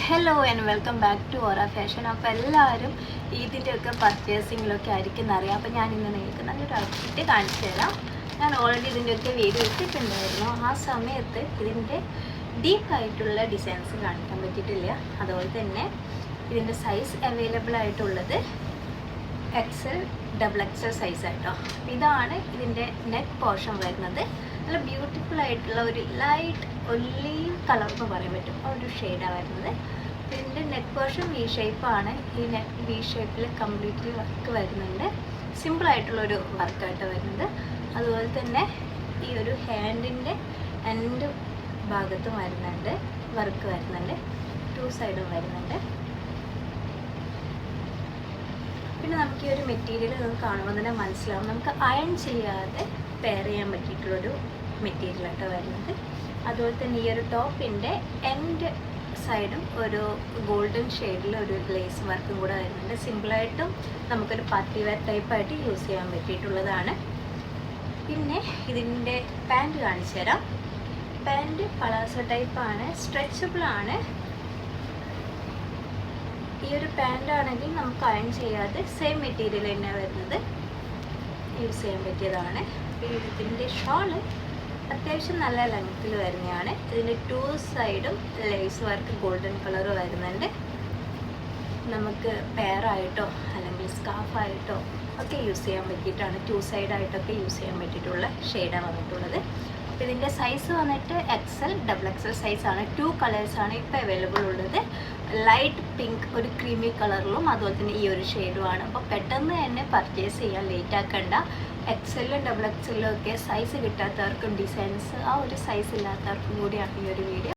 Hello and welcome back to Aura fashion. അപ്പോൾ എല്ലാവരും ഇതിൻ്റെയൊക്കെ പർച്ചേസിങ്ങിലൊക്കെ ആയിരിക്കും അറിയാം. അപ്പോൾ ഞാൻ ഇന്ന് നിങ്ങൾക്ക് നല്ലൊരു ഔട്ട്ഫിറ്റ് കാണിച്ചു തരാം. ഞാൻ ഓൾറെഡി ഇതിൻ്റെയൊക്കെ വീഡിയോ ഇട്ടിട്ടുണ്ടായിരുന്നു. ആ സമയത്ത് ഇതിൻ്റെ ഡീപ്പായിട്ടുള്ള ഡിസൈൻസ് കാണിക്കാൻ പറ്റിയിട്ടില്ല. അതുപോലെ തന്നെ ഇതിൻ്റെ സൈസ് അവൈലബിൾ ആയിട്ടുള്ളത് എക്സൽ ഡബിൾ എക്സൽ സൈസ് ആയിട്ടോ. ഇതാണ് ഇതിൻ്റെ നെക്ക് പോർഷൻ വരുന്നത്. നല്ല ബ്യൂട്ടിഫുൾ ആയിട്ടുള്ള ഒരു ലൈറ്റ് ഒലീവ് കളർ എന്ന് പറയാൻ പറ്റും, ആ ഒരു ഷെയ്ഡാണ് വരുന്നത്. ഇതിൻ്റെ നെക്ക് പോർഷൻ വി ഷേപ്പാണ്. ഈ നെക്ക് വി ഷേപ്പിൽ കംപ്ലീറ്റ്ലി വർക്ക് വരുന്നുണ്ട്. സിമ്പിളായിട്ടുള്ളൊരു വർക്കായിട്ട് വരുന്നത്. അതുപോലെ തന്നെ ഈ ഒരു ഹാൻഡിൻ്റെ രണ്ട് ഭാഗത്തും വരുന്നുണ്ട്, വർക്ക് വരുന്നുണ്ട്. ടു സൈഡും വരുന്നുണ്ട്. പിന്നെ നമുക്ക് ഈ ഒരു മെറ്റീരിയൽ നമുക്ക് കാണുമ്പോൾ തന്നെ മനസ്സിലാവും, നമുക്ക് അയൺ ചെയ്യാതെ പെയർ ചെയ്യാൻ പറ്റിയിട്ടുള്ളൊരു മെറ്റീരിയലായിട്ട് വരുന്നത്. അതുപോലെ തന്നെ ഈ ഒരു ടോപ്പിൻ്റെ എൻഡ് സൈഡും ഒരു ഗോൾഡൻ ഷെയ്ഡിൽ ഒരു ലേസ് വർക്കും കൂടെ വരുന്നുണ്ട്. സിമ്പിളായിട്ടും നമുക്കൊരു പാർട്ടി വെയർ ടൈപ്പായിട്ട് യൂസ് ചെയ്യാൻ പറ്റിയിട്ടുള്ളതാണ്. പിന്നെ ഇതിൻ്റെ പാൻറ്റ് കാണിച്ചു തരാം. പാൻറ്റ് പളാസോ ടൈപ്പാണ്, സ്ട്രെച്ചബിളാണ്. ഈ ഒരു പാൻറ് ആണെങ്കിൽ നമുക്ക് അയൺ ചെയ്യാതെ സെയിം മെറ്റീരിയൽ തന്നെ വരുന്നത്, യൂസ് ചെയ്യാൻ പറ്റിയതാണ്. ഇതിൻ്റെ ഷോള് അത്യാവശ്യം നല്ല ലെങ്ത്തിൽ വരുന്നതാണ്. ഇതിൻ്റെ ടു സൈഡും ലേസ് വർക്ക് ഗോൾഡൻ കളർ വരുന്നുണ്ട്. നമുക്ക് പെയറായിട്ടോ അല്ലെങ്കിൽ സ്കാർഫായിട്ടോ ഒക്കെ യൂസ് ചെയ്യാൻ പറ്റിയിട്ടാണ്, ടു സൈഡായിട്ടൊക്കെ യൂസ് ചെയ്യാൻ പറ്റിയിട്ടുള്ള ഷെയ്ഡാണ് വന്നിട്ടുള്ളത്. അപ്പോൾ ഇതിൻ്റെ സൈസ് വന്നിട്ട് എക്സൽ ഡബിൾ എക്സൽ സൈസാണ്. 2 കളേഴ്സാണ് ഇപ്പോൾ അവൈലബിൾ ഉള്ളത്. ലൈറ്റ് പിങ്ക്, ഒരു ക്രീമി കളറിലും അതുപോലെ തന്നെ ഈ ഒരു ഷെയ്ഡുമാണ്. അപ്പോൾ പെട്ടെന്ന് തന്നെ പർച്ചേസ് ചെയ്യാൻ ലേറ്റ് ആക്കണ്ട. എക്സലിലും ഡബിൾ എക്സലിലും ഒക്കെ സൈസ് കിട്ടാത്തവർക്കും ഡിസൈൻസ് ആ ഒരു സൈസ് ഇല്ലാത്തവർക്കും കൂടിയാണ് ഈ ഒരു വീഡിയോ.